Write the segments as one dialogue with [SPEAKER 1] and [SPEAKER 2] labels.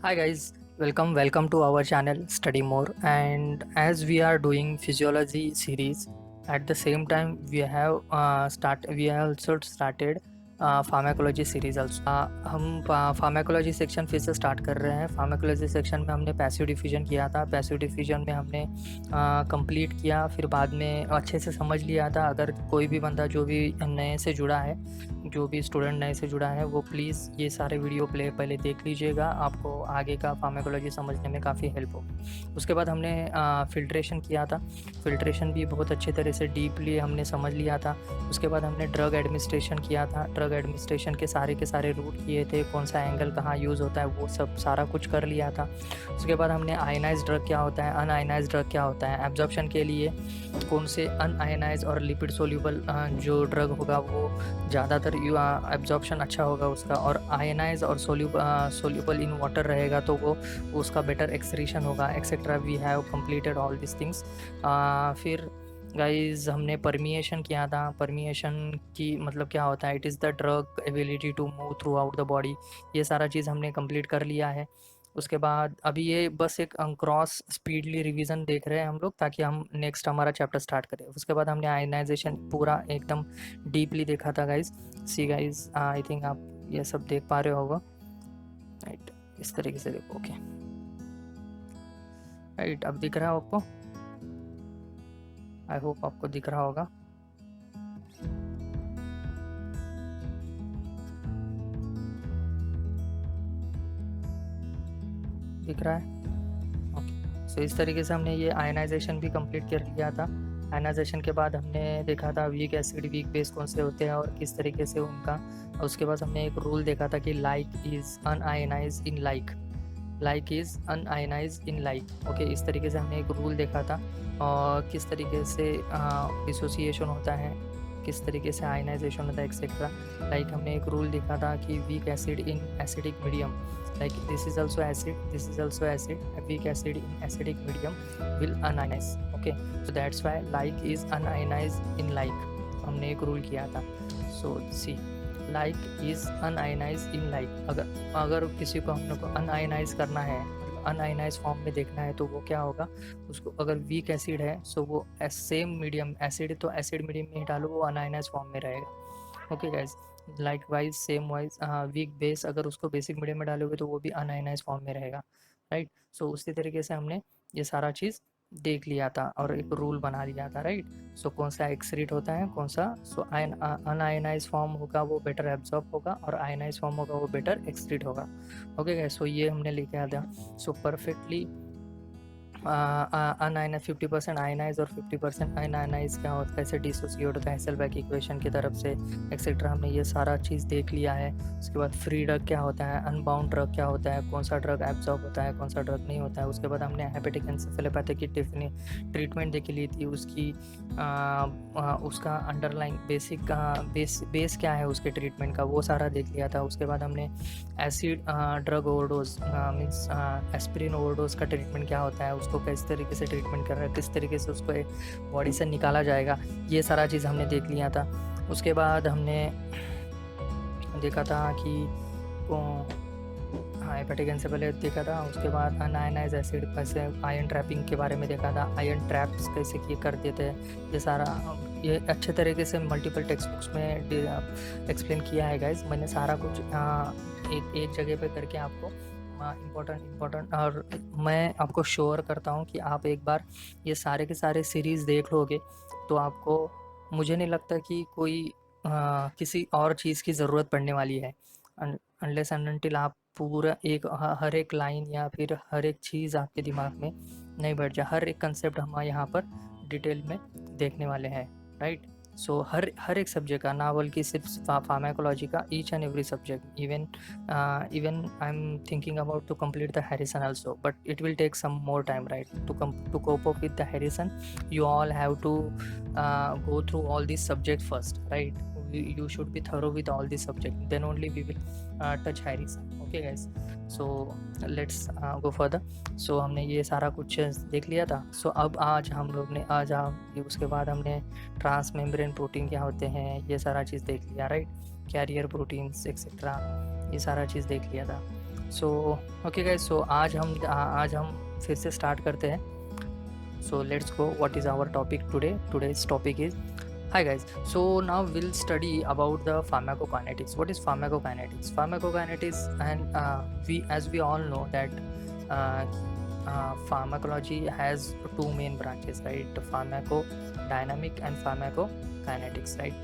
[SPEAKER 1] Hi guys, welcome to our channel Study More. And as we are doing physiology series, at the same time we have also started pharmacology series also. हम pharmacology section फिर से start कर रहे हैं. Pharmacology section में हमने passive diffusion किया था. पैसिव डिफ्यूजन में हमने कंप्लीट किया, फिर बाद में अच्छे से समझ लिया था. अगर कोई भी बंदा जो भी नए से जुड़ा है, जो भी स्टूडेंट नए से जुड़ा है, वो प्लीज़ ये सारे वीडियो पहले देख लीजिएगा. आपको आगे का फार्माकोलॉजी समझने में काफ़ी हेल्प होगी. उसके बाद हमने फ़िल्ट्रेशन किया था. फ़िल्ट्रेशन भी बहुत अच्छे तरह से डीपली हमने समझ लिया था. उसके बाद हमने ड्रग एडमिनिस्ट्रेशन किया था. ड्रग एडमिनिस्ट्रेशन के सारे रूट किए थे, कौन सा एंगल कहाँ यूज़ होता है, वो सब सारा कुछ कर लिया था. उसके बाद हमने आयनाइज ड्रग क्या होता है, अनआयनाइज ड्रग क्या होता है, एब्जॉर्प्शन के लिए कौन से अनआयनाइज और लिपिड सोल्यूबल जो ड्रग होगा वो ज़्यादातर एब्जॉर्प्शन अच्छा होगा उसका, और आयनाइज और सोल्यूबल इन वाटर रहेगा तो वो उसका बेटर एक्सक्रीशन होगा, etcetera. We have completed all this things. फिर गाइज हमने परमिएशन किया था. परमिएशन की मतलब क्या होता है, it is the drug ability to move throughout the body. ये सारा चीज़ हमने कंप्लीट कर लिया है. उसके बाद अभी ये बस एक क्रॉस स्पीडली रिवीजन देख रहे हैं हम लोग, ताकि हम नेक्स्ट हमारा चैप्टर स्टार्ट करें. उसके बाद हमने आयनाइजेशन पूरा एकदम डीपली देखा था guys. See guys, I think आप ये सब देख पा रहे होगा, राइट. इस तरीके से देखो. Okay, right. अब दिख रहा है आपको? आई होप आपको दिख रहा होगा. दिख रहा है? ओके. सो इस तरीके से हमने ये आयनाइजेशन भी कंप्लीट कर लिया था. आयनाइजेशन के बाद हमने देखा था वीक एसिड वीक बेस कौन से होते हैं और किस तरीके से उनका. उसके बाद हमने एक रूल देखा था कि like is unionise in like is unionise in like. Okay, इस तरीके से हमने एक रूल देखा था, और किस तरीके से डिसोसिएशन होता है, किस तरीके से आयनाइजेशन होता है, एक्सेट्रा. लाइक हमने एक रूल देखा था कि weak acid in acidic medium, like this is also acid, a weak acid in acidic medium will anionize. Okay, so that's why like is unionized in like. हमने एक rule किया था. so see, like is unionized in like. अगर किसी को हम लोग को अनआयनाइज करना है, अनआयनाइज फॉर्म में देखना है, तो वो क्या होगा, उसको अगर वीक एसिड है सो वो सेम मीडियम एसिड, तो एसिड मीडियम में ही डालो, वो अनआयनाइज फॉर्म में रहेगा. Okay guys, like wise same wise weak base अगर उसको बेसिक मीडियम में डालोगे तो वो भी अनआयनाइज फॉर्म में रहेगा, राइट. सो उसी तरीके से हमने ये सारा चीज़ देख लिया था और एक रूल बना लिया था, राइट. सो कौन सा एक्सक्रीट होता है, कौन सा अनआयनाइज फॉर्म होगा वो बेटर एब्जॉर्ब होगा, और आयनाइज फॉर्म होगा वो बेटर एक्सक्रीट होगा. ओके गाइस, सो ये हमने लिखा था. सो परफेक्टली अनआयनाइज 50% आयनाइज और 50% अनआयनाइज क्या होता है, कैसे डिसोसिएट होता है हेसेलबैक इक्वेशन की तरफ से, एक्सेट्रा. हमने ये सारा चीज़ देख लिया है. उसके बाद फ्री ड्रग क्या होता है, अनबाउंड ड्रग क्या होता है, कौन सा ड्रग एब्जॉर्ब होता है, कौन सा ड्रग नहीं होता है. उसके बाद हमने हेपेटिक एन्सेफेलोपैथी की ट्रीटमेंट देख ली थी. उसकी उसका अंडरलाइन बेसिक बेस क्या है उसके ट्रीटमेंट का, वो सारा देख लिया था. उसके बाद हमने acid drug overdose means aspirin overdose का ट्रीटमेंट क्या होता है, उसको किस तरीके से ट्रीटमेंट कर रहा है, किस तरीके से उसको बॉडी से निकाला जाएगा, ये सारा चीज़ हमने देख लिया था. उसके बाद हमने देखा था कि हेपेटिक से पहले देखा था. उसके बाद अनआयनाइज एसिड कैसे आयन ट्रैपिंग के बारे में देखा था, आयन ट्रैप्स कैसे किए कर देते हैं, ये सारा ये अच्छे तरीके से मल्टीपल टेक्स्ट बुक्स में एक्सप्लेन किया है गाइज. मैंने सारा कुछ एक जगह पे करके आपको इम्पोर्टेंट और मैं आपको श्योर करता हूँ कि आप एक बार ये सारे के सारे सीरीज़ देख लोगे तो आपको, मुझे नहीं लगता कि कोई किसी और चीज़ की ज़रूरत पड़ने वाली है, अनलेस एंड अनटिल आप पूरा एक हर एक लाइन या फिर हर एक चीज़ आपके दिमाग में नहीं बैठ जाए. हर एक कंसेप्ट हम यहाँ पर डिटेल में देखने वाले हैं, राइट. सो हर एक सब्जेक्ट का, ना बल्कि सिर्फ फार्माकोलॉजी का, each and every subject. Even I am thinking about to complete the Harrison also, but it will take some more time, right. To cope up with the Harrison you all have to go through all these subjects first, right. You should be thorough with all these subjects, then only we will touch Harrison. Okay guys, so let's go further. So हमने ये सारा कुछ देख लिया था. So अब आज हम लोग ने उसके बाद हमने ट्रांस मेम्ब्रेन प्रोटीन क्या होते हैं, ये सारा चीज़ देख लिया, राइट. कैरियर प्रोटीन्स एक्सेट्रा, ये सारा चीज़ देख लिया था. सो ओके गाइस, सो आज हम फिर से स्टार्ट करते हैं. So let's go. What is our topic today? Today's topic is, hi guys. So now we'll study about the pharmacokinetics. What is pharmacokinetics? Pharmacokinetics, and we all know that pharmacology has two main branches, right? Pharmacodynamic and pharmacokinetics, right?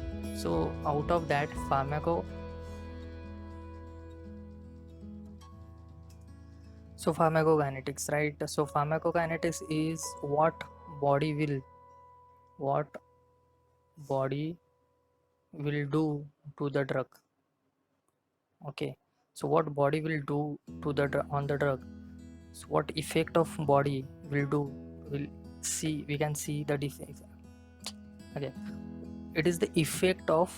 [SPEAKER 1] So out of that, pharmacokinetics, right? So pharmacokinetics is body will what body will do to the drug. Okay, so what body will do to the on the drug, so what effect of body will do, will see, we can see the defect. Okay, it is the effect of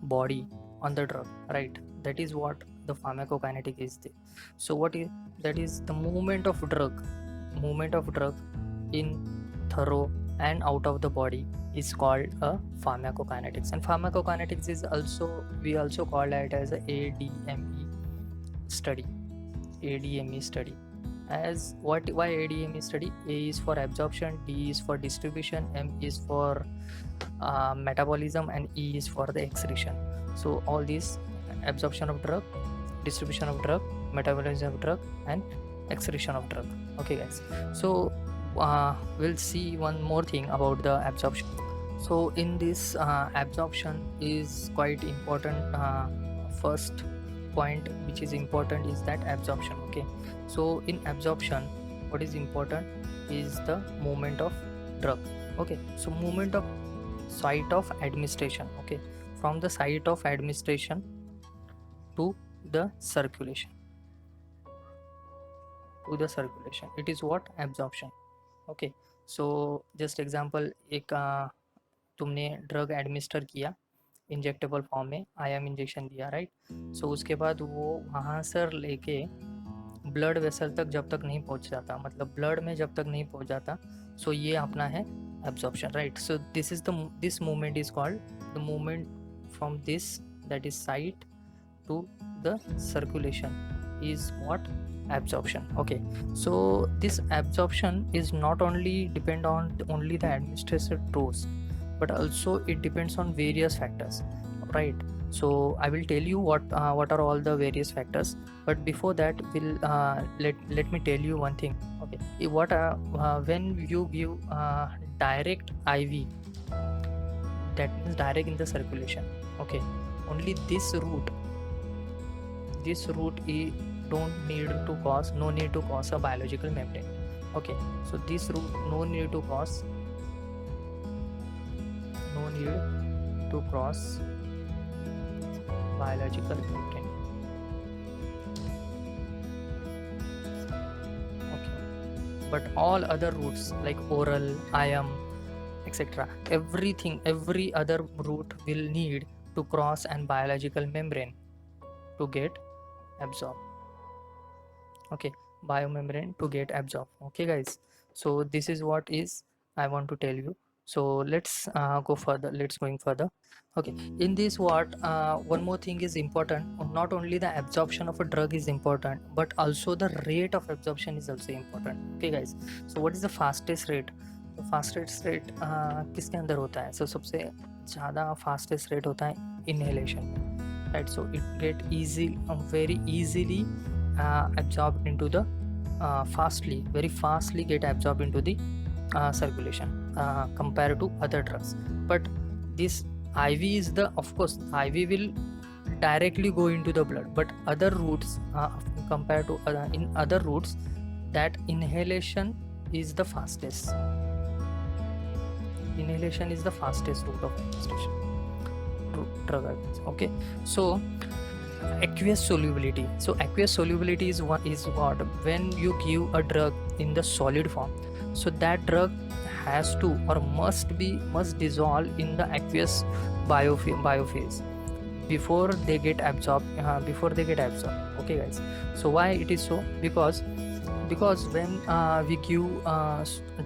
[SPEAKER 1] body on the drug, right? That is what the pharmacokinetic is. So what is that? Is the movement of drug in, through, and out of the body is called a pharmacokinetics. And pharmacokinetics is also, we also call it as a ADME study. As what, why ADME study? A is for absorption, D is for distribution, M is for metabolism, and E is for the excretion. So all these: absorption of drug, distribution of drug, metabolism of drug, and excretion of drug. Okay guys, so we'll see one more thing about the absorption. So in this, absorption is quite important. First point which is important is that absorption. Okay, so in absorption, what is important is the movement of drug. Okay, so movement of site of administration. Okay, from the site of administration to the circulation, it is what? Absorption. Okay, so just example, एक तुमने drug administer किया injectable form में, IM injection दिया, right? सो उसके बाद वो वहाँ से लेके ब्लड वेसल तक जब तक नहीं पहुँच जाता, मतलब ब्लड में जब तक नहीं पहुँच जाता, सो ये अपना है absorption, right? So this movement is called the movement from this, that is site to the circulation, is what? Absorption. Okay, so this absorption is not only depend on only the administrative dose, but also it depends on various factors, right? So I will tell you what are all the various factors, but before that, let me tell you one thing. Okay, when you give direct IV, that means direct in the circulation. Okay, only this route no need to cause a biological membrane. Okay, so this route no need to cross biological membrane. Okay, but all other routes like oral, IM, etc., every other route will need to cross an biological membrane to get absorbed. Okay, biomembrane to get absorbed. Okay guys, so this is what is I want to tell you. So let's going further. Okay, in this one more thing is important. Not only the absorption of a drug is important, but also the rate of absorption is also important. Okay guys, so what is the fastest rate? The fastest rate किसके अंदर होता है? So सबसे ज़्यादा fastest rate होता है inhalation में, right? So it get very easily absorbed into the very fastly get absorbed into the circulation compared to other drugs. But this IV is of course IV will directly go into the blood, but other routes compared to in other routes, that inhalation is the fastest route of administration drug. Okay, so aqueous solubility. So aqueous solubility is what when you give a drug in the solid form, so that drug has to or must dissolve in the aqueous biophase before they get absorbed. Okay guys, so why it is so? Because when we give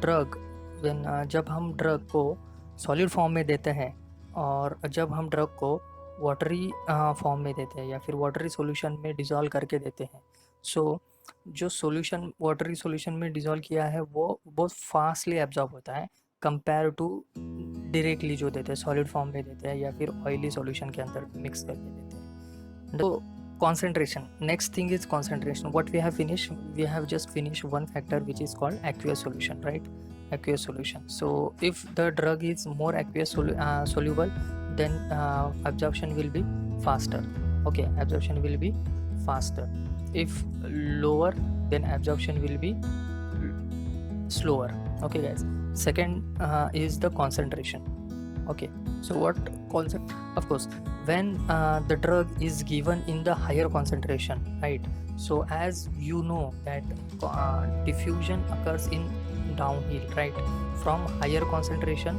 [SPEAKER 1] drug, when जब हम drug को solid form में देते हैं और जब हम drug को वाटरी फॉर्म में देते हैं या फिर वाटरी सॉल्यूशन में डिज़ोल्व करके देते हैं, सो जो सॉल्यूशन वाटरी सॉल्यूशन में डिजोल्व किया है वो बहुत फास्टली एब्जॉर्ब होता है कंपेयर टू डायरेक्टली जो देते हैं सॉलिड फॉर्म में देते हैं या फिर ऑयली सॉल्यूशन के अंदर मिक्स करके देते हैं. तो concentration, next thing is concentration. What we have finished, we have just finished one factor which is called aqueous solution, right? Aqueous solution. So if the drug is more aqueous soluble, then absorption will be faster. Okay, absorption will be faster. If lower, then absorption will be slower. Okay guys, second is the concentration. Okay, so what concept, of course, when the drug is given in the higher concentration, right? So as you know that diffusion occurs in downhill, right, from higher concentration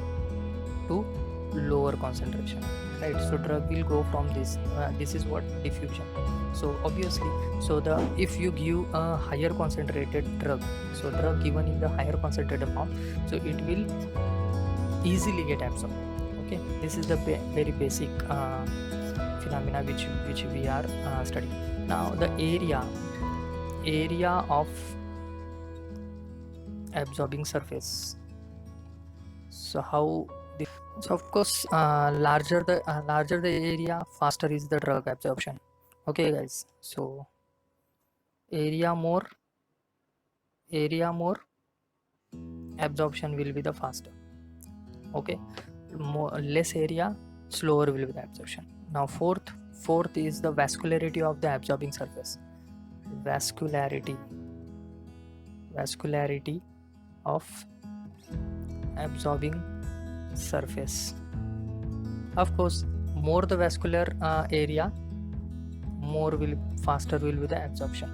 [SPEAKER 1] to lower concentration, right? So drug will go from this is what diffusion. So obviously, so the if you give a higher concentrated drug, so drug given in the higher concentrated form, so it will easily get absorbed. Okay, this is the very basic phenomena which we are studying. Now the area of absorbing surface. So how so of course larger the area, faster is the drug absorption. Okay guys, so area more absorption will be the faster. Okay, less area, slower will be the absorption. Now fourth is the vascularity of the absorbing surface. Vascularity of absorbing surface. Of course, more the vascular area, faster will be the absorption.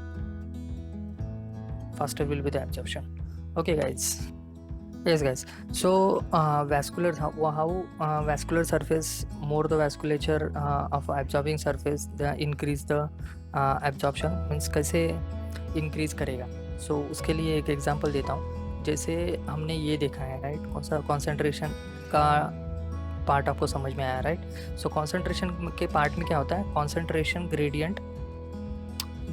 [SPEAKER 1] Okay guys. Yes guys, so vascular vascular surface, more the vasculature of absorbing surface, the increase the absorption, means कैसे increase करेगा. So उसके लिए एक example देता हूँ. जैसे हमने ये देखा है, राइट, कौन सा कॉन्सेंट्रेशन का पार्ट आपको समझ में आया, राइट? सो कॉन्सेंट्रेशन के पार्ट में क्या होता है, कॉन्सेंट्रेशन ग्रेडियंट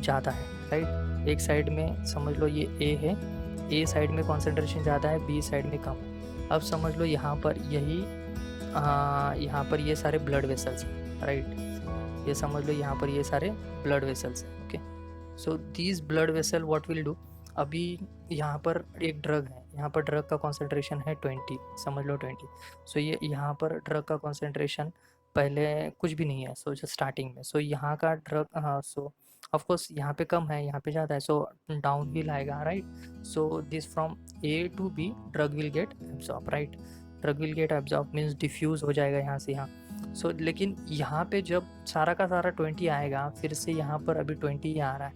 [SPEAKER 1] ज़्यादा है, राइट? एक साइड में समझ लो ये ए है, ए साइड में कॉन्सेंट्रेशन ज़्यादा है, बी साइड में कम है. अब समझ लो यहाँ पर यहाँ पर ये सारे ब्लड वेसल्स हैं, राइट? ये समझ लो यहाँ पर ये सारे ब्लड वेसल्स हैं. Okay, so these blood vessel what will do, अभी यहाँ पर एक ड्रग है, यहाँ पर ड्रग का कॉन्सेंट्रेशन है 20, समझ लो 20. सो ये यहाँ पर ड्रग का कॉन्सेंट्रेशन पहले कुछ भी नहीं है, सो स्टार्टिंग में. सो यहाँ का ड्रग सो ऑफकोर्स यहाँ पे कम है, यहाँ पे ज़्यादा है, सो डाउन हिल आएगा, right? So this from A to B drug will get absorb, right? Drug will get absorb means diffuse हो जाएगा यहाँ से यहाँ. सो लेकिन यहाँ पे जब सारा का सारा 20 आएगा, फिर से यहाँ पर अभी 20 आ रहा है,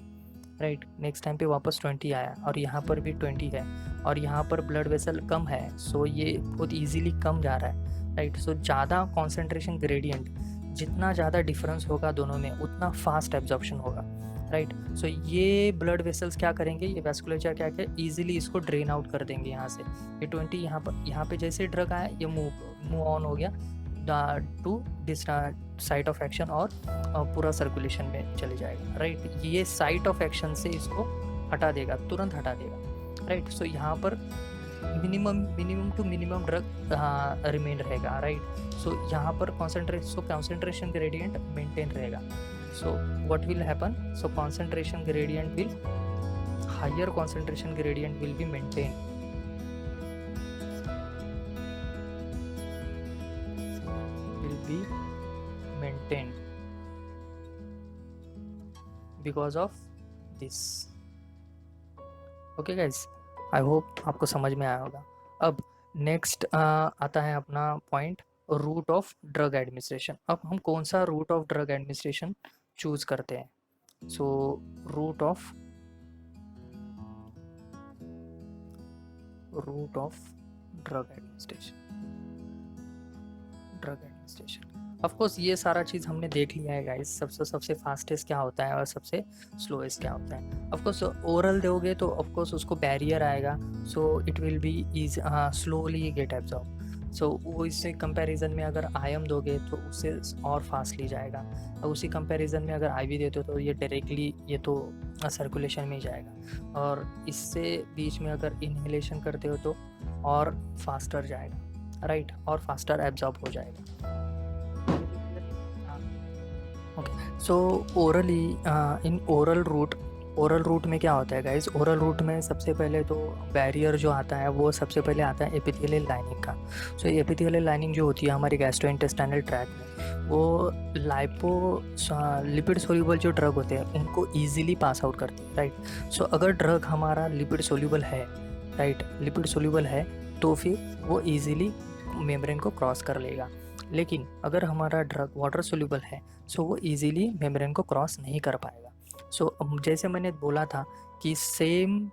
[SPEAKER 1] राइट? नेक्स्ट टाइम पे वापस 20 आया और यहाँ पर भी 20 है और यहाँ पर ब्लड वेसल कम है, सो ये बहुत ईजीली कम जा रहा है, राइट? सो ज़्यादा कॉन्सेंट्रेशन ग्रेडियंट, जितना ज़्यादा डिफरेंस होगा दोनों में, उतना फास्ट एब्जॉर्प्शन होगा, राइट? सो ये ब्लड वेसल्स क्या करेंगे, ये वैस्कुलेचर क्या क्या ईजिली इसको ड्रेन आउट कर देंगे यहाँ से. ये 20 यहाँ पे जैसे ड्रग आया, ये मूव ऑन हो गया to this site of action और पूरा सर्कुलेशन में चले जाएगा, राइट? ये साइट ऑफ एक्शन से इसको हटा देगा, तुरंत हटा देगा, राइट? सो यहाँ पर minimum to minimum drug remain रहेगा, राइट? सो यहाँ पर कॉन्सेंट्रेशन ग्रेडियंट मेंटेन रहेगा. So what will happen, so concentration gradient will higher concentration gradient will be maintained, because of this. Okay guys, I hope आपको समझ में आया होगा. अब नेक्स्ट आता है अपना point, route of drug administration. अब हम कौन सा route of drug administration choose करते हैं? So route of drug administration. Of course ये सारा चीज़ हमने देख लिया है गाइस, सबसे फास्टेस्ट क्या होता है और सबसे स्लोएस्ट क्या होता है. ऑफ कोर्स ओरल दोगे तो ऑफ कोर्स उसको बैरियर आएगा, so it will be slowly get absorb. So वो इससे कंपैरिजन में अगर आयम दोगे तो उससे और फास्टली जाएगा, और उसी कंपैरिजन में अगर IV देते हो तो ये डायरेक्टली ये तो सर्कुलेशन में ही जाएगा, और इससे बीच में अगर इनहेलेशन करते हो तो और फास्टर जाएगा, राइट, और फास्टर एब्जॉर्ब हो जाएगा। Okay, so orally in oral route में क्या होता है गाइज, ओरल रूट में सबसे पहले तो बैरियर जो आता है वो सबसे पहले आता है एपिथेलियल लाइनिंग का। सो एपिथेलियल लाइनिंग जो होती है हमारी गैस्ट्रोइंटेस्टाइनल ट्रैक में, वो लिपिड सोल्यूबल जो ड्रग होते हैं उनको ईजिली पास आउट करती है, राइट। सो अगर ड्रग हमारा लिपिड सोल्यूबल है, राइट, लिपिड सोल्यूबल है, तो फिर वो ईजिली मेम्ब्रेन को क्रॉस कर लेगा। लेकिन अगर हमारा ड्रग वाटर सोल्यूबल है, सो वो इजीली मेम्ब्रेन को क्रॉस नहीं कर पाएगा। सो जैसे मैंने बोला था कि सेम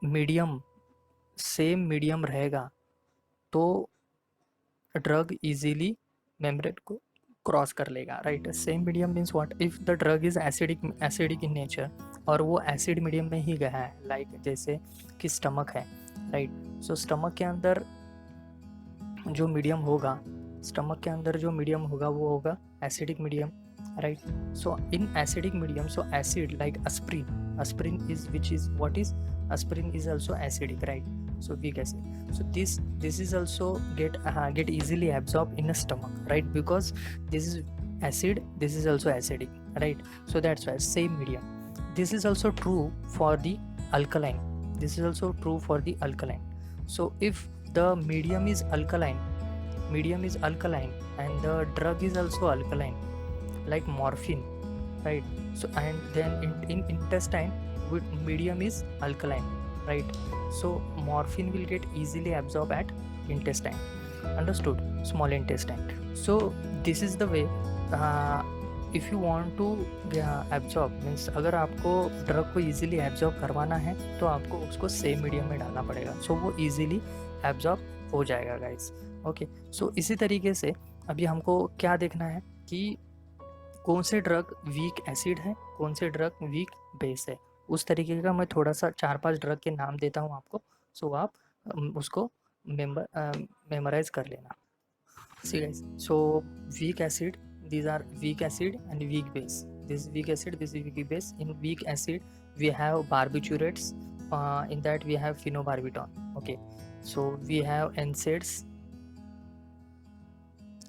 [SPEAKER 1] मीडियम रहेगा तो ड्रग इजीली मेम्ब्रेन को क्रॉस कर लेगा, right. Same medium means what, if the drug is acidic in nature और वो एसिड मीडियम में ही गया है, लाइक जैसे कि स्टमक है, राइट। सो स्टमक के अंदर जो मीडियम होगा वो होगा acidic medium, right? So in acidic medium, so acid like aspirin is also acidic, right? So weak acid, so this is also get easily absorbed in a stomach, right? Because this is acid, this is also acidic, right? So that's why same medium. This is also true for the alkaline. So if the medium is alkaline and the drug is also alkaline, like morphine, right? So and then in intestine with medium is alkaline, right? So morphine will get easily absorbed at intestine, understood, small intestine. So this is the way if you want to absorb, means अगर आपको drug को easily absorb करवाना है तो आपको उसको same medium में डालना पड़ेगा, सो वो easily absorb हो जाएगा गाइस। ओके, सो इसी तरीके से अभी हमको क्या देखना है कि कौन से ड्रग वीक एसिड है, कौन से ड्रग वीक बेस है। उस तरीके का मैं थोड़ा सा 4-5 ड्रग के नाम देता हूँ आपको, सो आप उसको मेमोराइज कर लेना। See guys, so weak acid, these are weak acid and weak base. This is weak acid, this is weak base. In weak acid we have barbiturates, in that we have phenobarbital. Okay, so we have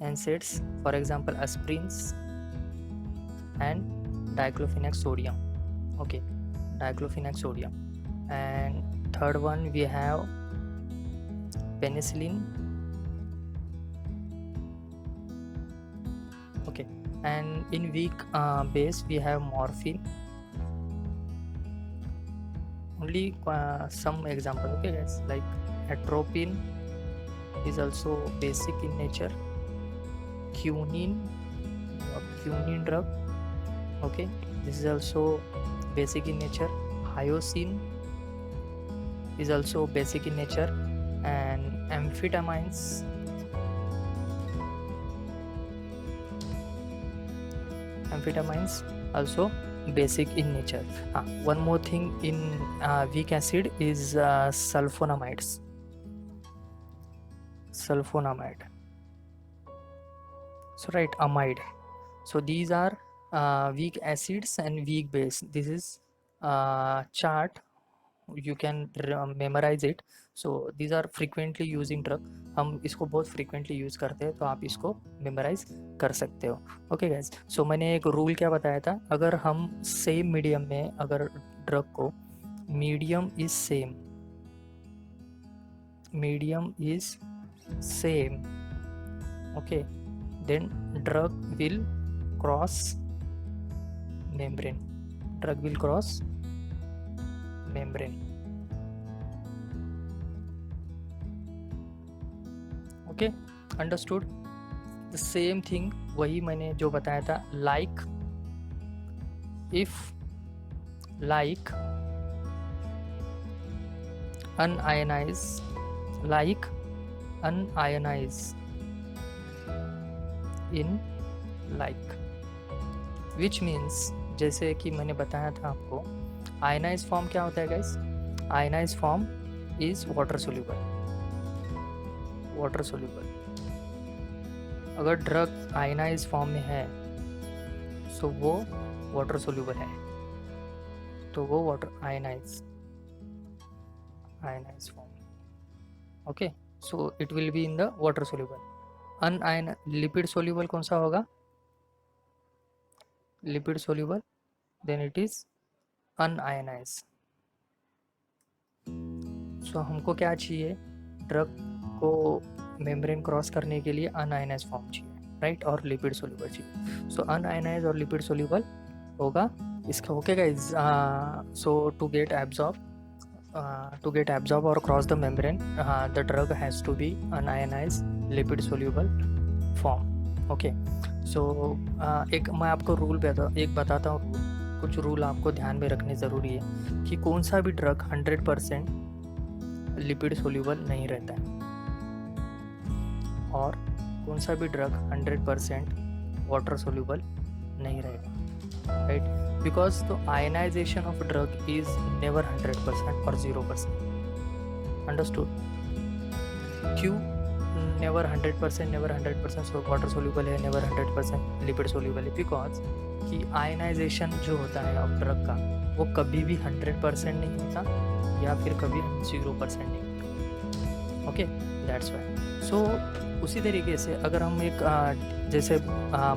[SPEAKER 1] NSAIDs, for example aspirins and diclofenac sodium. Okay, diclofenac sodium. And third one we have penicillin. Okay, and in weak base we have morphine. Only some example, okay guys, like atropine is also basic in nature. Quinine drug, okay, this is also basic in nature. Hyoscine is also basic in nature. And amphetamines, also basic in nature. One more thing in weak acid is sulfonamide. So right, amide. So these are weak acids and weak base. This is chart, you can memorize it. So these are frequently using drug, हम इसको बहुत frequently use करते हैं, तो आप इसको memorize कर सकते हो। ओके गाइज, सो मैंने एक रूल क्या बताया था, अगर हम सेम मीडियम में अगर ड्रग को medium is same, okay, then drug will cross membrane. Okay, understood. The same thing, वही मैंने जो बताया था, like unionized in like, which means जैसे कि मैंने बताया था आपको, आयनाइज फॉर्म क्या होता है guys, ionise form is water soluble, water soluble. अगर ड्रग आयनाइज फॉर्म में है सो वो वाटर सोल्यूबल है, तो वो water ionise form. Okay, so it will be in the water soluble. Union lipid soluble कौन सा होगा? Lipid soluble, then it is unionise. So हमको क्या चाहिए? ड्रग को मेम्ब्रेन क्रॉस करने के लिए अनआयनाइज फॉर्म चाहिए, राइट, और लिपिड सोल्यूबल चाहिए। सो अनआयनाइज और लिपिड सोल्यूबल होगा इसका। Okay guys, so to get absorb or cross the membrane, the drug has to be unionized lipid soluble form. Okay, so एक मैं आपको एक बताता हूँ रूल। कुछ रूल आपको ध्यान में रखने ज़रूरी है कि कौन सा भी ड्रग 100% लिपिड सोल्यूबल नहीं रहता है और कौन सा भी ड्रग 100% वाटर सोल्यूबल नहीं रहेगा, right? Because the ionization of a drug is never 100% or 0%. Understood? क्यों never 100%, never 100% so water soluble है, never 100% lipid soluble है? Because कि ionization जो होता है अब ड्रग का वो कभी भी 100% नहीं होता या फिर कभी 0% नहीं होता। Okay, that's why. सो उसी तरीके से अगर हम एक जैसे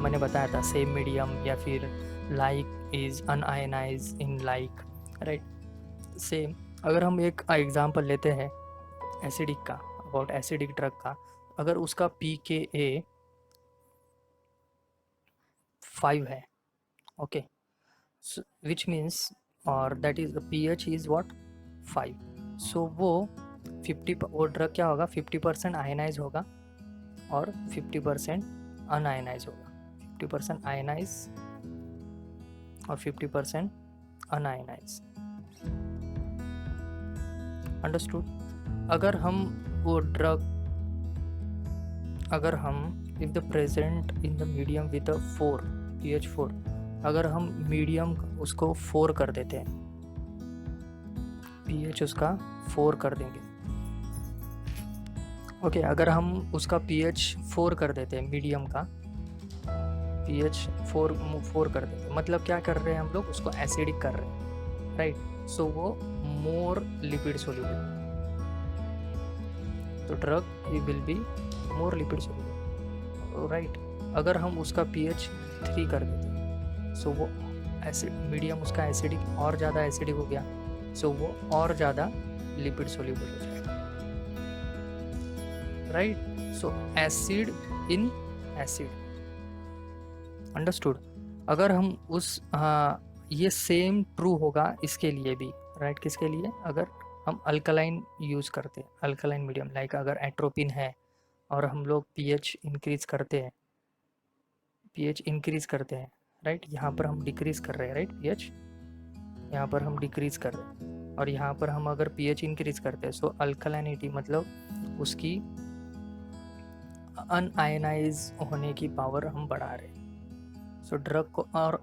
[SPEAKER 1] मैंने बताया था सेम मीडियम या फिर like is unionized in like, right? Same अगर हम एक एग्जांपल लेते हैं एसिडिक का, अबाउट एसिडिक ड्रग का, अगर उसका pKa 5 है, ओके, विच मीन्स और that is pH is what 5, सो वो 50 वो ड्रग क्या होगा? 50% आयनाइज होगा और 50% अनआयनाइज होगा। 50% आयनाइज और 50% अनआयनाइज। अंडरस्टूड? अगर हम वो drug if the present in the medium with 4 pH 4, अगर हम मीडियम उसको 4 कर देते हैं, pH उसका 4 कर देंगे, ओके, अगर हम उसका pH 4 कर देते हैं, मीडियम का pH 4 कर देते, मतलब क्या कर रहे हैं हम लोग? उसको एसिडिक कर रहे हैं, राइट? सो वो मोर लिपिड सोल्यूबल, तो drug will be more lipid soluble, right? अगर हम उसका pH 3 कर देते सो वो एसिड मीडियम उसका एसिडिक और ज़्यादा एसिडिक हो गया, सो वो और ज़्यादा लिपिड सोल्यूबल हो जाएगा, right? So acid in acid. Understood? अगर हम उस ये सेम ट्रू होगा इसके लिए भी, राइट? किसके लिए? अगर हम अल्कलाइन यूज़ करते हैं, अल्कलाइन मीडियम, लाइक अगर एट्रोपिन है और हम लोग pH इंक्रीज़ करते हैं, राइट? यहाँ पर हम डिक्रीज़ कर रहे हैं, राइट? pH यहाँ पर हम डिक्रीज़ कर रहे हैं और यहाँ पर हम अगर pH इंक्रीज़ करते हैं, सो अल्कलाइनिटी मतलब उसकी अनआयनाइज होने की पावर हम बढ़ा रहे हैं। सो ड्रग को और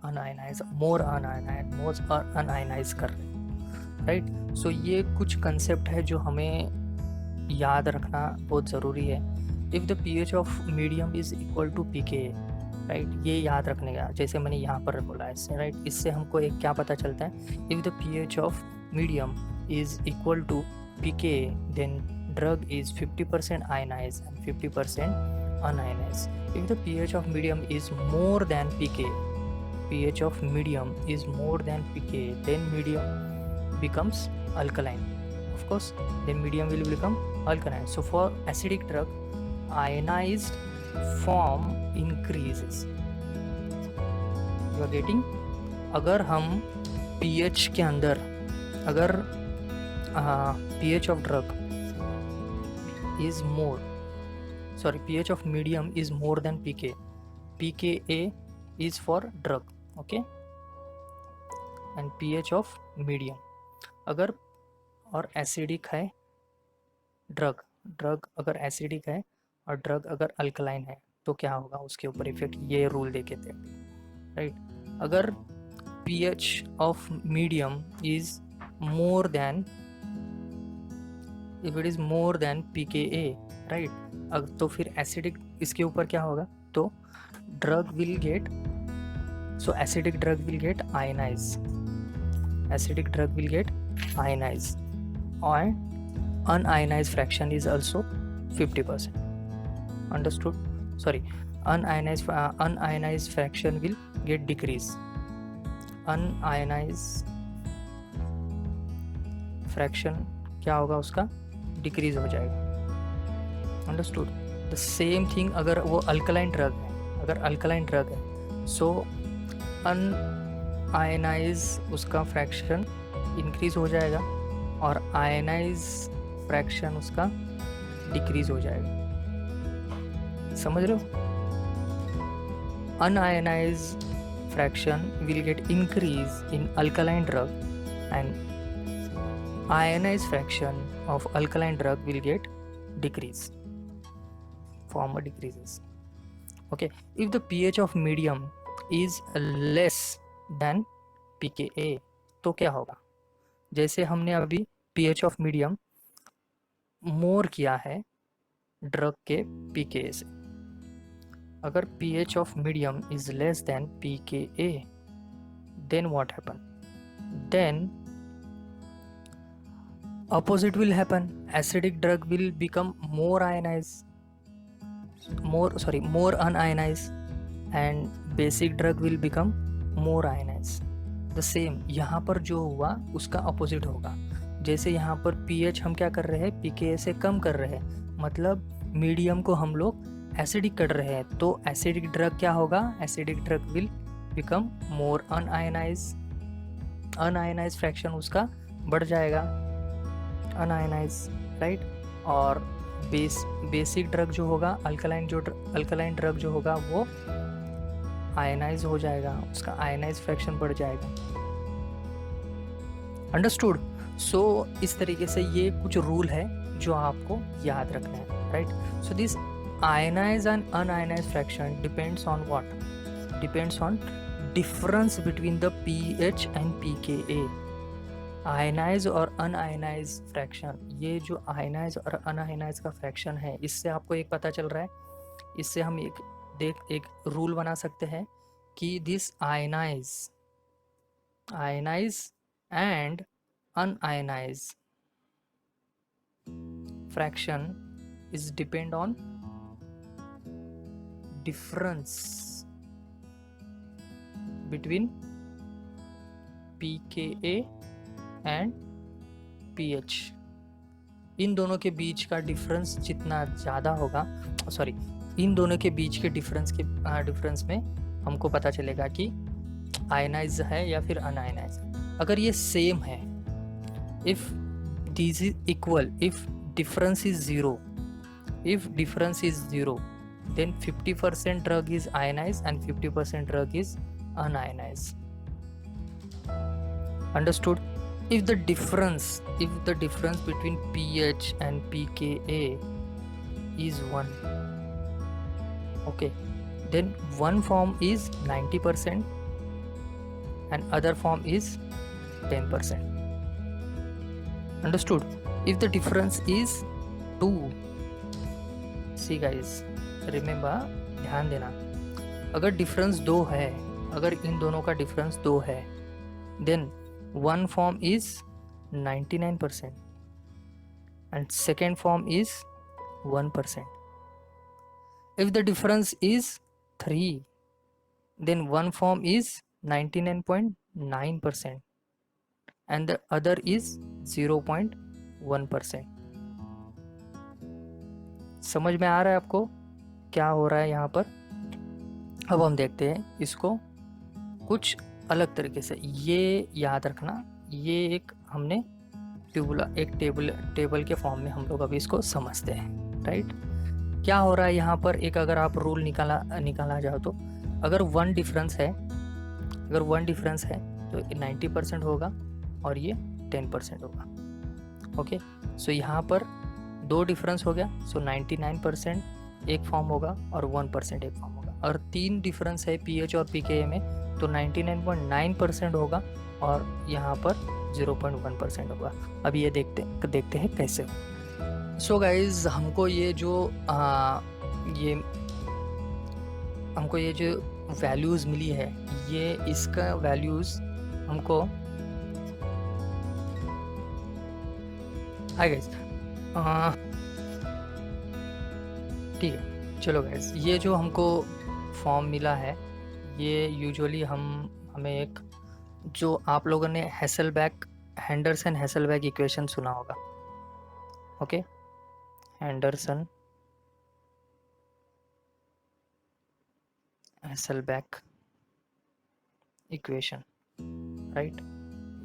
[SPEAKER 1] मोर अनआयनाइज कर रहे हैं, राइट? सो ये कुछ कंसेप्ट है जो हमें याद रखना बहुत ज़रूरी है। If the pH of medium is equal to pKa, right? ये याद रखने का, जैसे मैंने यहाँ पर बोला है, राइट? इससे हमको एक क्या पता चलता है? If the pH of medium is equal to pKa, then drug is 50% ionise and 50% unionized. If the pH of medium is more than pKa, then medium becomes alkaline. Of course, then medium will become alkaline. So for acidic drug, ionized form increases. You are getting? अगर हम pH के अंदर अगर pH of drug is more, pH of medium is more than pKa. pKa is for drug, okay, and pH of medium अगर और acidic है drug अगर acidic है और ड्रग अगर अल्कलाइन है तो क्या होगा उसके ऊपर इफेक्ट? ये रूल देखे थे, राइट? अगर pH of medium is more than, if it is more than pKa, right, तो फिर एसिडिक इसके ऊपर क्या होगा, तो drug will gate, so acidic drug will get ionized, acidic drug will get ionized, and unionized fraction is also 50%. Understood? Sorry, unionized fraction will get decrease, unionized fraction क्या होगा उसका, डिक्रीज हो जाएगा। अंडरस्टूड? द सेम थिंग अगर वो alkaline drug है, अगर alkaline drug है, सो अनआयनाइज उसका फ्रैक्शन इंक्रीज हो जाएगा और आयनाइज फ्रैक्शन उसका डिक्रीज हो जाएगा। समझ रहे हो? Unionise fraction will get increase in alkaline drug and ionized fraction of alkaline drug will get decrease, form decreases. Okay, if the pH of medium is less than pKa, तो क्या होगा? जैसे हमने अभी pH of medium मोर किया है drug के pKa से, अगर pH of medium is less than pKa, then what happen? Then opposite will happen, acidic drug will become more ionized, more unionized, and basic drug will become more ionized. the same यहाँ पर जो हुआ उसका opposite होगा। जैसे यहाँ पर pH हम क्या कर रहे हैं, pKa से कम कर रहे हैं, मतलब मीडियम को हम लोग एसिडिक कर रहे हैं, तो एसिडिक ड्रग क्या होगा, acidic drug will become more unionise, unionise fraction उसका बढ़ जाएगा, अनआयनाइज, राइट। और बेसिक ड्रग जो होगा, अल्कलाइन ड्रग जो होगा वो आयनाइज हो जाएगा, उसका आयनाइज फ्रैक्शन बढ़ जाएगा। अंडरस्टूड? सो इस तरीके से ये कुछ रूल है जो आपको याद रखना है, right. So this ionise and unionise fraction depends on what, depends on difference between the pH and pKa। Ionise और अनआयनाइज फ्रैक्शन, ये जो आयनाइज और अनआयनाइज का फ्रैक्शन है, इससे आपको एक पता चल रहा है, इससे हम एक रूल बना सकते हैं कि this ionise and unionise fraction is depend on difference between pKa and pH। इन दोनों के बीच का डिफरेंस जितना ज़्यादा होगा, सॉरी, इन दोनों के बीच के डिफरेंस में हमको पता चलेगा कि आयनाइज है या फिर अनआयनाइज है। अगर ये सेम है, if this is equal, if difference is zero, then 50% drug is ionized and 50% drug is unionized. Understood? If the difference between pH and pKa is 1, okay, then one form is 90% and other form is 10%. Understood? If the difference is 2, see guys, remember, ध्यान देना, अगर difference 2 है, अगर इन दोनों का difference 2 है, then one form is 99% and second form is 1%. If the difference is 3, then one form is 99.9% and the other is 0.1%. समझ में आ रहा है आपको क्या हो रहा है यहाँ पर? अब हम देखते हैं इसको कुछ अलग तरीके से। ये याद रखना, ये एक हमने टेबल के फॉर्म में हम लोग अभी इसको समझते हैं, राइट। क्या हो रहा है यहाँ पर, एक अगर आप रूल निकाला जाओ तो अगर वन डिफरेंस है तो 90% होगा और ये 10% होगा। ओके, सो यहाँ पर 2 डिफरेंस हो गया, सो 99% एक फॉर्म होगा और 1% एक फॉर्म होगा। और 3 डिफरेंस है pH और pKa में, तो 99.9% होगा और यहाँ पर 0.1% होगा। अब ये देखते हैं कैसे। सो गाइज ये हमको ये जो वैल्यूज़ मिली है, ये इसका वैल्यूज़ हमको, हाय गाइज, ठीक है, चलो गाइज, ये जो हमको फॉर्म मिला है, ये यूजुअली हमें एक, जो आप लोगों ने हेंडरसन हैसलबैक इक्वेशन सुना होगा, ओके, हेंडरसन हैसलबैक इक्वेशन, राइट।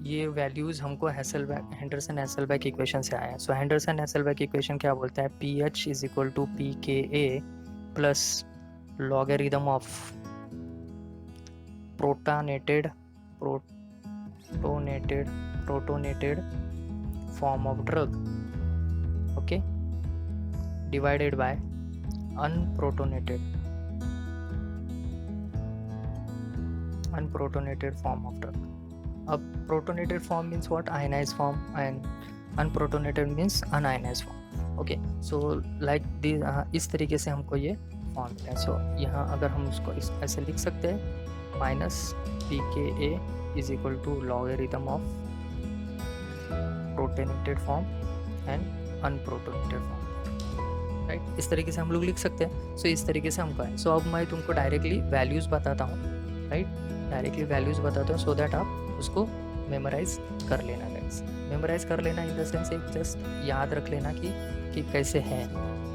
[SPEAKER 1] ये वैल्यूज़ हमको हेंडरसन हैसलबैक इक्वेशन से आए हैं। सो हेंडरसन हैसलबैक इक्वेशन क्या बोलता है, P H is equal to P K A plus logarithm of protonated protonated form of drug, okay, divided by unprotonated form of drug. अब protonated form means what? Ionized form, and unprotonated means unionized form. Okay, so like इस तरीके से हमको ये form मिला है। सो यहाँ अगर हम उसको ऐसे लिख सकते हैं, minus P K A is equal to logarithm of protonated form and unprotonated form, right. इस तरीके से हम लोग लिख सकते हैं। सो इस तरीके से हमको है। सो अब मैं तुमको डायरेक्टली वैल्यूज़ बताता हूँ, राइट, डायरेक्टली वैल्यूज़ बताता हूँ, सो दैट आप उसको मेमोराइज कर लेना गाइस। मेमोराइज कर लेना इन द सेंस एक जस्ट याद रख लेना कि कैसे है,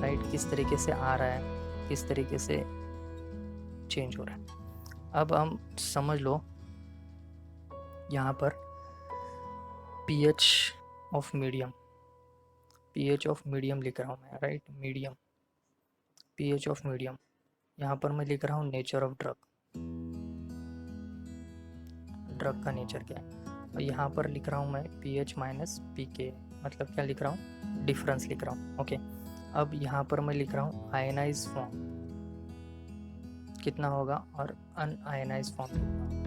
[SPEAKER 1] राइट, किस तरीके से आ रहा है, किस तरीके से चेंज हो रहा है। अब हम समझ लो यहाँ पर pH of medium, pH of medium लिख रहा हूँ मैं, right, medium, pH of medium. यहाँ पर मैं लिख रहा हूँ नेचर ऑफ ड्रग, ड्रग का नेचर क्या है। और यहाँ पर लिख रहा हूँ मैं पी एच माइनस पी के, मतलब क्या लिख रहा हूँ, डिफरेंस लिख रहा हूँ, ओके। अब यहाँ पर मैं लिख रहा हूँ आयनाइज फॉर्म कितना होगा और अनआयनाइज फॉर्म कितना होगा,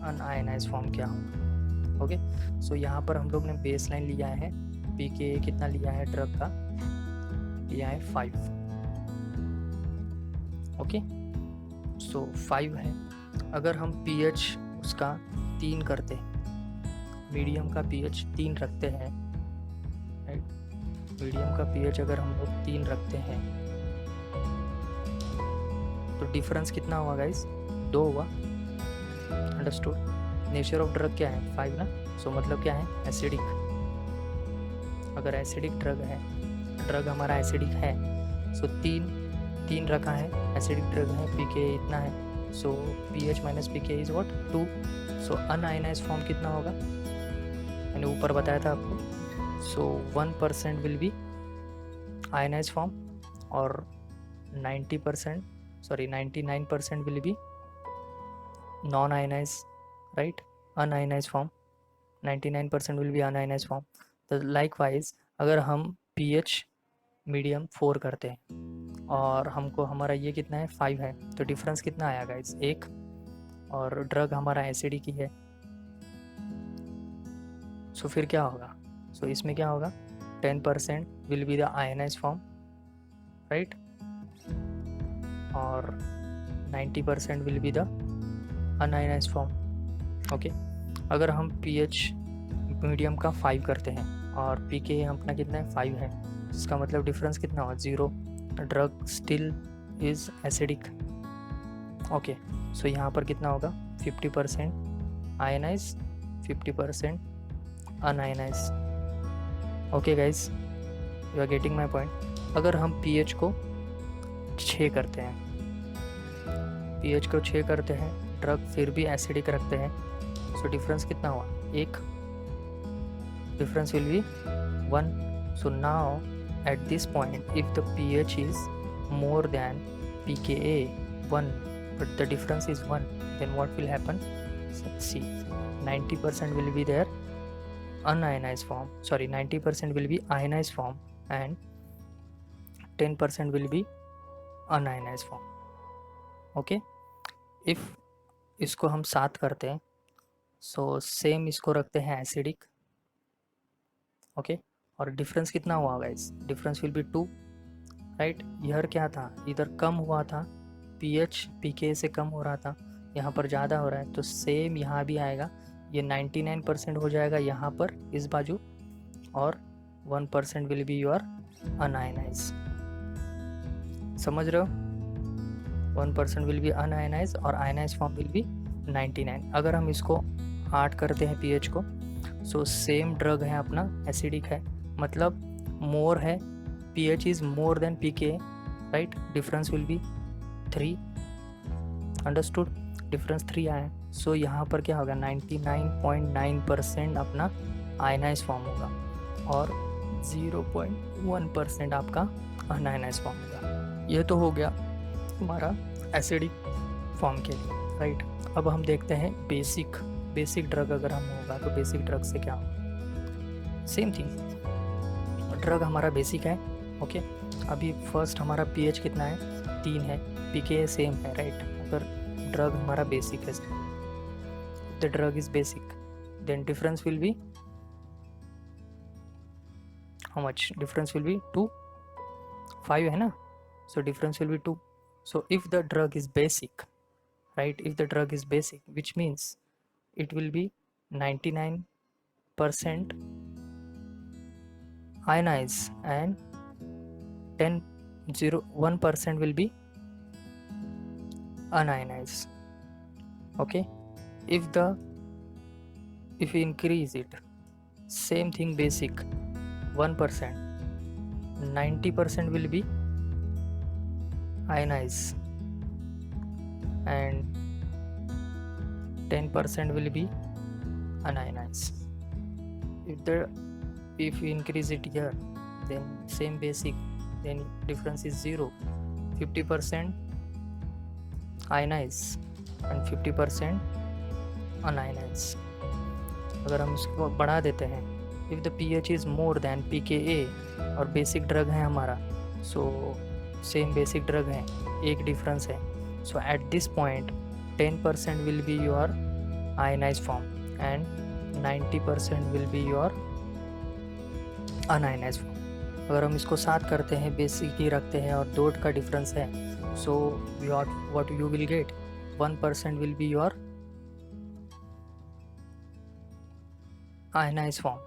[SPEAKER 1] अनआयनाइज फॉर्म क्या होगा, ओके। सो यहाँ पर हम लोग ने बेस लाइन लिया है, पी के कितना लिया है ड्रग का, लिया है 5, ओके। सो 5 है। अगर हम pH उसका 3 करते हैं, मीडियम का pH 3 रखते हैं, राइट, मीडियम का pH अगर हम लोग 3 रखते हैं तो डिफरेंस कितना हुआ गाइस, 2 हुआ, अंडरस्टूड। नेचर ऑफ ड्रग क्या है, 5 ना, सो मतलब क्या है, एसिडिक। अगर एसिडिक ड्रग है, ड्रग हमारा एसिडिक है, सो 3 रखा है, एसिडिक ड्रग है, pK इतना है, so pH minus pK is what, 2। So unionise form कितना होगा, मैंने ऊपर बताया था आपको। So 1% will be ionise form और 99% will be non ionise, right, unionise form, 99% will be unionise form. तो लाइकवाइज अगर हम pH मीडियम 4 करते हैं और हमको हमारा ये कितना है, 5 है, तो डिफरेंस कितना आया गाइस, 1, और ड्रग हमारा एसिडिक ही है। सो फिर क्या होगा, सो इसमें क्या होगा, 10% will be the ionise form, right, और 90% will be the unionise form, okay. अगर हम pH मीडियम का 5 करते हैं और pK अपना कितना है, 5 है, इसका मतलब डिफरेंस कितना होगा, 0, drug still is acidic, okay. So यहाँ पर कितना होगा, 50% ionise, 50% unionise, okay guys, you are getting my point. अगर हम pH को 6 करते हैं, pH को 6 करते हैं, ड्रग फिर भी एसिडिक रखते हैं, सो डिफरेंस कितना हुआ, 1, difference will B 1। So now at this point if the pH is more than pKa 1 but the difference is 1, then what will happen, see, 90% will be their unionized form, sorry, 90% will be ionized form and 10% will be unionized form, okay। if इसको हम 7 करते हैं, so same इसको रखते हैं acidic, okay, और difference कितना हुआ guys, difference will be 2, right. इधर क्या था, इधर कम हुआ था, pH pK से कम हो रहा था, यहाँ पर ज़्यादा हो रहा है, तो सेम यहाँ भी आएगा, ये 99% हो जाएगा यहाँ पर इस बाजू, और 1% विल बी योर अनआयनाइज, समझ रहे हो, 1% विल बी अनआयनाइज और आयनाइज फॉर्म विल बी 99। अगर हम इसको 8 करते हैं pH को, सो सेम ड्रग है अपना, एसिडिक है, मतलब मोर है, pH is more than pK, right, difference will B 3, understood, difference 3 आया, सो यहाँ पर क्या होगा, 99.9% अपना आयनाइज फॉर्म होगा और 0.1% आपका अनआयनाइज फॉर्म होगा। ये तो हो गया हमारा एसिडिक फॉर्म के लिए, राइट। अब हम देखते हैं बेसिक ड्रग अगर हम होगा तो बेसिक ड्रग से क्या होगा, सेम थिंग, ड्रग हमारा बेसिक है, ओके। अभी फर्स्ट हमारा pH कितना है, 3 है, pK सेम है, राइट। अगर ड्रग हमारा बेसिक है, the drug is basic, then difference will be how much, difference will be 2, 5 है ना, so difference will be 2. So if the drug is basic, right, if the drug is basic, which means it will be 99% ionized and 1% will be unionized, okay. If we increase it, same thing, basic 1%, 90% will be ionized and 10% will be unionized. If we increase it here, then same basic, then difference is 0, 50% ionized and 50% unionized. अगर हम इसको बढ़ा देते हैं, if the pH is more than pKa, और basic drug है हमारा, so same basic drug है, एक डिफरेंस है, so at this point 10% will be your ionise form and 90% will be your unionise form. अगर हम इसको 7 करते हैं, बेसिक ही रखते हैं और 2 का डिफरेंस है, so what you will get, 1% will be your ionise form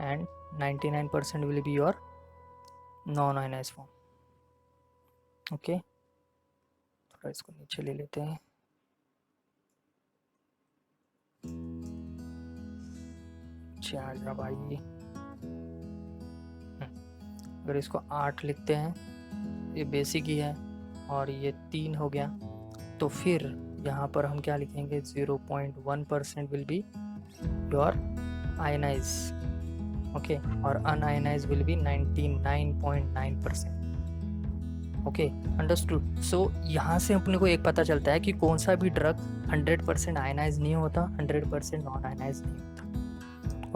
[SPEAKER 1] and 99% will be your non ionize form, okay. थोड़ा इसको नीचे ले लेते हैं, जा भाई। अगर इसको 8 लिखते हैं, ये बेसिक ही है और ये 3 हो गया, तो फिर यहाँ पर हम क्या लिखेंगे, 0.1% will be your ionize, okay, और unionize will be 99.9%, okay, understood. So यहाँ से अपने को एक पता चलता है कि कौन सा भी ड्रग 100% आयनाइज नहीं होता, 100% नॉन आयनाइज नहीं होता,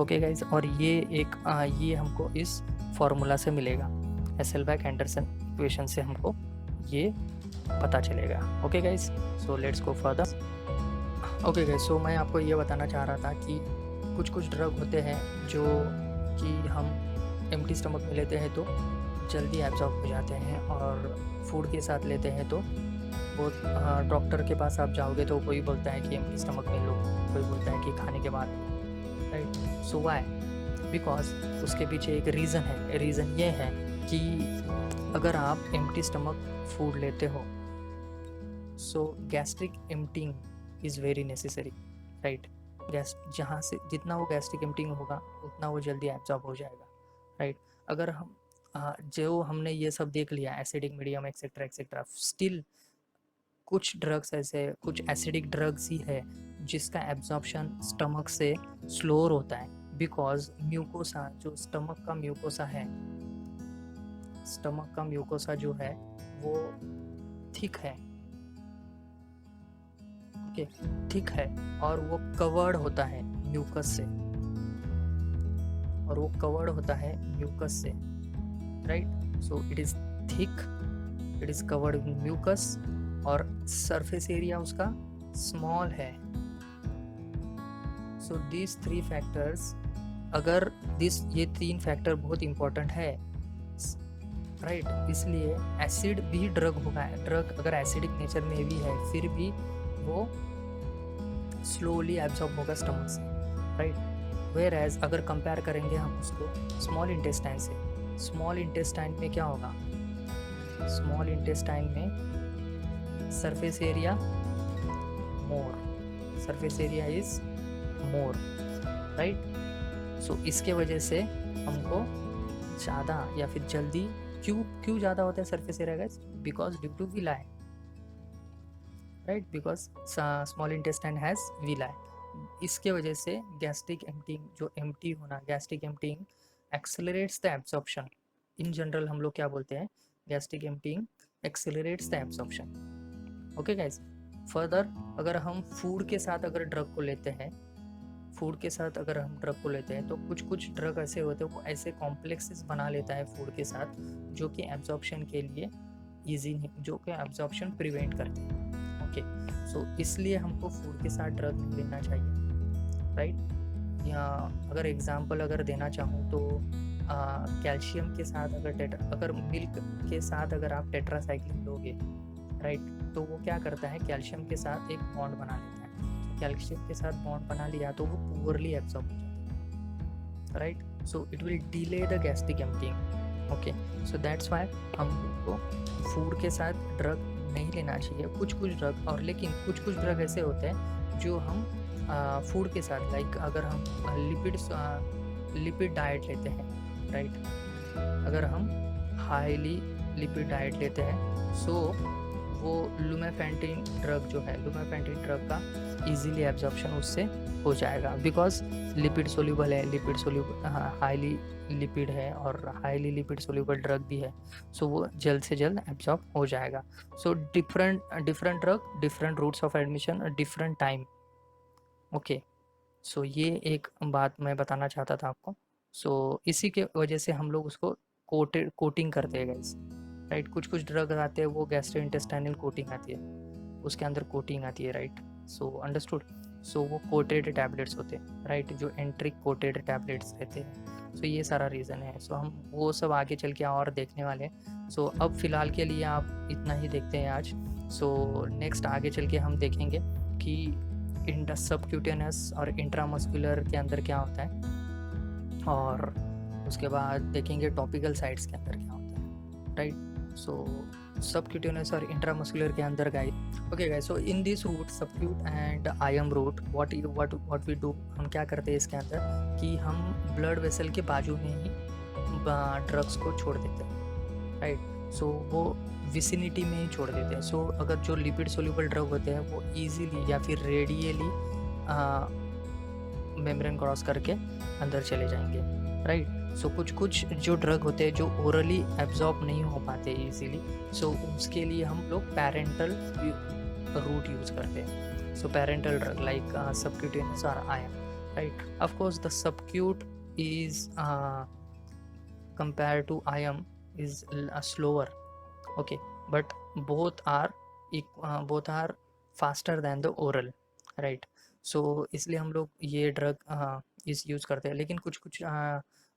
[SPEAKER 1] ओके गाइज। और ये ये हमको इस फॉर्मूला से मिलेगा, हेसेलबैक एंडरसन इक्वेशन से हमको ये पता चलेगा, okay guys. So let's go further, okay guys. So मैं आपको ये बताना चाह रहा था कि कुछ ड्रग होते हैं जो कि हम एम्प्टी स्टमक में लेते हैं तो जल्दी एब्जॉर्ब हो जाते हैं, और फूड के साथ लेते हैं तो वो डॉक्टर के पास आप जाओगे तो कोई बोलता है कि एम्प्टी स्टमक में लो, कोई बोलता है कि खाने के बाद, राइट। सो व्हाई, बिकॉज उसके पीछे एक रीज़न है, रीज़न ये है कि अगर आप एम्प्टी स्टमक फूड लेते हो, so gastric emptying is very necessary, right. जहाँ से जितना वो गैस्ट्रिक एम्प्टिंग होगा उतना वो जल्दी एब्जॉर्ब हो जाएगा, राइट। अगर हम जो हमने ये सब देख लिया, acidic medium etcetera etcetera, still कुछ ड्रग्स ऐसे, कुछ एसिडिक ड्रग्स ही है जिसका एब्जॉर्प्शन स्टमक से स्लोअर होता है, बिकॉज म्यूकोसा, जो स्टमक का म्यूकोसा है, स्टमक का म्यूकोसा जो है वो थिक है, ओके, थिक है, और वो कवर्ड होता है म्यूकस से, और वो कवर्ड होता है म्यूकस से, right. So it is thick, it is covered with mucus, और सरफेस एरिया उसका स्मॉल है। सो दीज 3 फैक्टर्स अगर ये 3 फैक्टर बहुत इंपॉर्टेंट है, राइट। इसलिए एसिड भी ड्रग होगा, ड्रग अगर एसिडिक नेचर में भी है फिर भी वो स्लोली एब्जॉर्ब होगा स्टमक से, राइट। वेयर एज अगर कंपेयर करेंगे हम उसको स्मॉल इंटेस्टाइन से, स्मॉल इंटेस्टाइन में क्या होगा, स्मॉल इंटेस्टाइन में surface area more, surface area is more, right. So इसके वजह से हमको ज़्यादा या फिर जल्दी क्यों ज़्यादा होता है surface area guys, because due to villi, right, because small intestine has villi. इसके वजह से गैस्ट्रिक एम्प्टिंग, जो एम्प्टी होना, gastric emptying accelerates the absorption. In general हम लोग क्या बोलते हैं, gastric emptying accelerates the absorption. Okay guys, further अगर हम फूड के साथ अगर ड्रग को लेते हैं, फूड के साथ अगर हम ड्रग को लेते हैं तो कुछ ड्रग ऐसे होते हैं, वो ऐसे कॉम्प्लेक्सेस बना लेता है फूड के साथ जो कि एब्जॉर्प्शन के लिए ईजी नहीं, जो कि एब्जॉर्प्शन प्रिवेंट करते हैं। ओके, सो इसलिए हमको फूड के साथ ड्रग नहीं लेना चाहिए, राइट। या अगर एग्जांपल अगर देना चाहूँ तो कैल्शियम के साथ अगर मिल्क के साथ अगर आप टेट्रासाइक्लिन लोगे, राइट, तो वो क्या करता है, कैल्शियम के साथ एक बॉन्ड बना लेता है। कैल्शियम के साथ बॉन्ड बना लिया तो वो पुअरली एब्जॉर्ब हो जाता है, right. So it will delay the gastric emptying. Okay, so that's why हमको फूड के साथ ड्रग नहीं लेना चाहिए, कुछ ड्रग। और लेकिन कुछ ड्रग ऐसे होते हैं जो हम फूड के साथ, लाइक अगर हम लिपिड डाइट लेते हैं, राइट, अगर हम हाईली लिपिड डाइट लेते हैं, सो वो लुमेफेंटिन ड्रग जो है, लुमेफेंटिन ड्रग का इजीली एब्जॉर्प्शन उससे हो जाएगा, बिकॉज लिपिड सोल्यूबल है, लिपिड सोल्यूबल हाईली लिपिड है और हाईली लिपिड सोल्यूबल ड्रग भी है, सो वो जल्द से जल्द एब्जॉर्ब हो जाएगा। So different drug, different routes of admission, different time. Okay, so ये एक बात मैं बताना चाहता था आपको। सो इसी के वजह से हम लोग उसको कोटिंग करते हैं गाइस, राइट। कुछ ड्रग आते हैं वो गैस्ट्रोइंटेस्टाइनल कोटिंग आती है, उसके अंदर कोटिंग आती है, राइट। So understood. सो वो कोटेड टैबलेट्स होते हैं, राइट, जो एंट्रिक कोटेड टैबलेट्स रहते हैं। सो ये सारा रीज़न है। सो हम वो सब आगे चल के और देखने वाले हैं। सो अब फ़िलहाल के लिए आप इतना ही देखते हैं आज। सो नेक्स्ट आगे चल के हम देखेंगे कि इंटर सबक्यूटेनस और इंट्रामस्कुलर के अंदर क्या होता है, और उसके बाद देखेंगे टॉपिकल साइट्स के अंदर क्या होता है, राइट। सो सबक्यूटेनस और इंट्रामस्कुलर के अंदर guys, okay guys, so in this route subcut and IM route what we do, हम क्या करते हैं इसके अंदर कि हम ब्लड वेसल के बाजू में ही ड्रग्स को छोड़ देते हैं, राइट। सो वो विसिनिटी में ही छोड़ देते हैं। सो अगर जो लिपिड सोल्यूबल ड्रग होते हैं वो इजीली या फिर रेडियली मेम्ब्रेन क्रॉस करके अंदर चले जाएंगे, राइट। सो कुछ जो ड्रग होते हैं जो ओरली एब्जॉर्ब नहीं हो पाते इजीली, सो उसके लिए हम लोग पैरेंटल रूट यूज़ करते हैं। सो पैरेंटल ड्रग लाइक सबक्यूटेनियस और ion, right. Of course the subacute is compared to IM is slower, okay, but both are faster than the oral, right. so इसलिए हम लोग ये ड्रग इस यूज़ करते हैं। लेकिन कुछ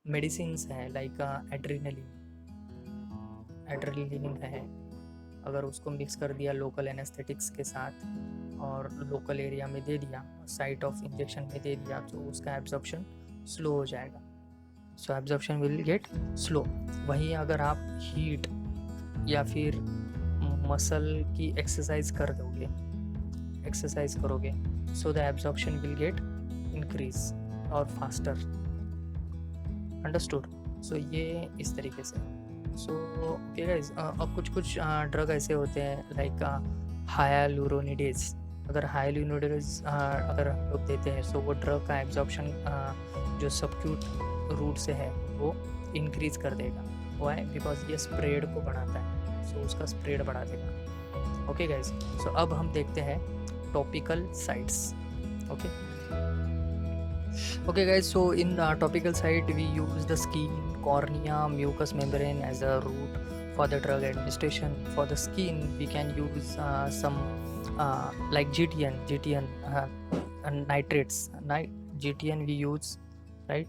[SPEAKER 1] मेडिसिन्स हैं लाइक एड्रेनलिन है, अगर उसको मिक्स कर दिया लोकल एनेस्थेटिक्स के साथ और लोकल एरिया में दे दिया, साइट ऑफ इंजेक्शन में दे दिया, तो उसका एब्जॉर्प्शन स्लो हो जाएगा। सो एब्जॉर्प्शन विल गेट स्लो। वहीं अगर आप हीट या फिर मसल की एक्सरसाइज करोगे, so the absorption will get increase और फास्टर, अंडरस्टूड। सो ये इस तरीके से। सो ओके गाइस, अब कुछ ड्रग ऐसे होते हैं लाइक हायालुरोनिडेज। अगर हायालुरोनिडेज अगर हम लोग देते हैं, सो वो ड्रग का एब्जॉर्प्शन जो सबक्यूट रूट से है वो इंक्रीज कर देगा। वाई? बिकॉज ये स्प्रेड को बढ़ाता है, सो उसका स्प्रेड बढ़ा देगा। ओके गाइस, सो अब हम देखते हैं topical sites. Okay guys, so in topical site we use the skin, cornea, mucus membrane as a route for the drug administration. For the skin we can use some like GTN nitrates, GTN we use, right.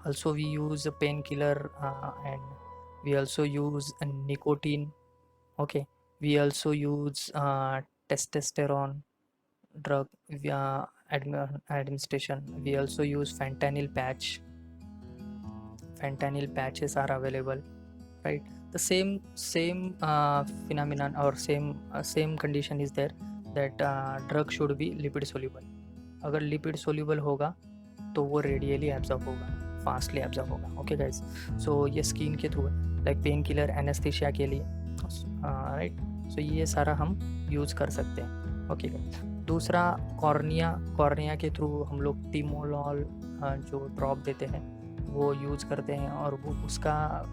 [SPEAKER 1] Also we use a painkiller, and we also use a nicotine. Okay, we also use testosterone drug via administration. We also use fentanyl patch. Fentanyl patches are available, right? The same phenomenon or same condition is there, that drug should be lipid soluble. अगर lipid soluble होगा तो वो radially absorb होगा, fastly absorb होगा. Okay guys, सो ये skin के through है, like pain killer, anaesthesia के लिए, राइट. सो ये सारा हम यूज़ कर सकते हैं. ओके गाइस, दूसरा कॉर्निया के थ्रू हम लोग टिमोलॉल जो ड्रॉप देते हैं वो यूज़ करते हैं, और वो उसका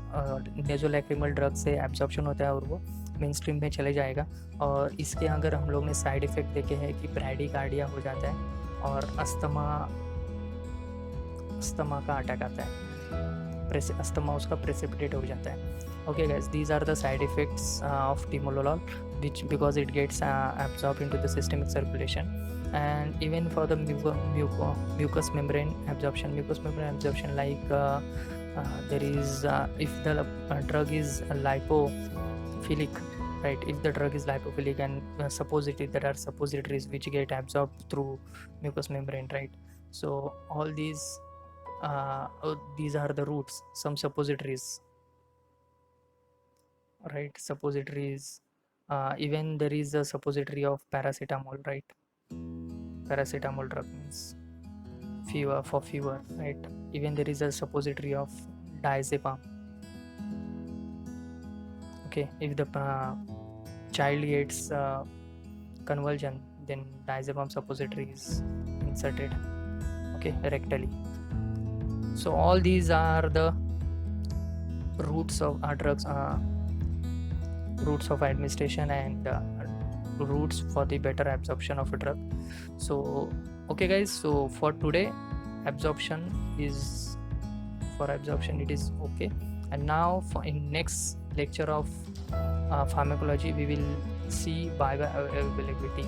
[SPEAKER 1] नेज़ोलैक्रिमल ड्रग से एब्जॉर्प्शन होता है और वो मेन स्ट्रीम में चले जाएगा. और इसके अगर हम लोग ने साइड इफ़ेक्ट देखे हैं कि ब्रैडीकार्डिया हो जाता है और अस्थमा का अटैक आता है, अस्थमा उसका प्रेसिपिटेट हो जाता है. Okay guys, these are the side effects of timolol, which because it gets absorbed into the systemic circulation. And even for the mucous membrane absorption, like there is if the drug is lipophilic, right? If the drug is lipophilic, and there are suppositories which get absorbed through mucous membrane, right? So all these are the routes, some suppositories, right? Suppositories, even there is a suppository of paracetamol, right? Paracetamol drug means fever, right? Even there is a suppository of diazepam. Okay, if the child gets convulsion, then diazepam suppository is inserted, okay, rectally. So all these are the routes of drugs, routes of administration, and routes for the better absorption of a drug. So okay guys, so for today absorption it is okay. And now in next lecture of pharmacology, we will see bioavailability.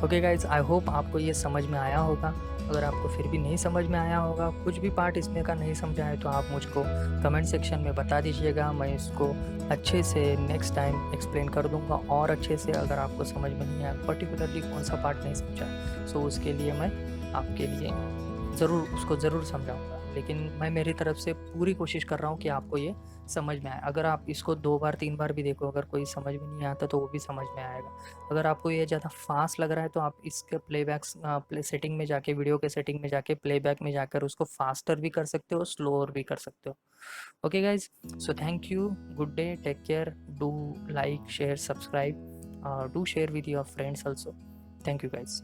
[SPEAKER 1] Okay guys, I hope आपको ये समझ में आया होगा. अगर आपको फिर भी नहीं समझ में आया होगा, कुछ भी पार्ट इसमें का नहीं समझा है, तो आप मुझको कमेंट सेक्शन में बता दीजिएगा. मैं इसको अच्छे से नेक्स्ट टाइम एक्सप्लेन कर दूंगा और अच्छे से. अगर आपको समझ में नहीं आया, पर्टिकुलरली कौन सा पार्ट नहीं समझा, सो उसके लिए मैं आपके लिए ज़रूर समझाऊँगा. लेकिन मैं मेरी तरफ से पूरी कोशिश कर रहा हूँ कि आपको ये समझ में आए. अगर आप इसको 2 बार 3 बार भी देखो, अगर कोई समझ में नहीं आता तो वो भी समझ में आएगा. अगर आपको ये ज़्यादा फास्ट लग रहा है तो आप इसके सेटिंग में जाके, वीडियो के सेटिंग में जाके, प्लेबैक में जाकर उसको फास्टर भी कर सकते हो, स्लोअर भी कर सकते हो. Okay guys, so thank you, good day, take care, do like, share, subscribe, do share with your friends also. Thank you guys.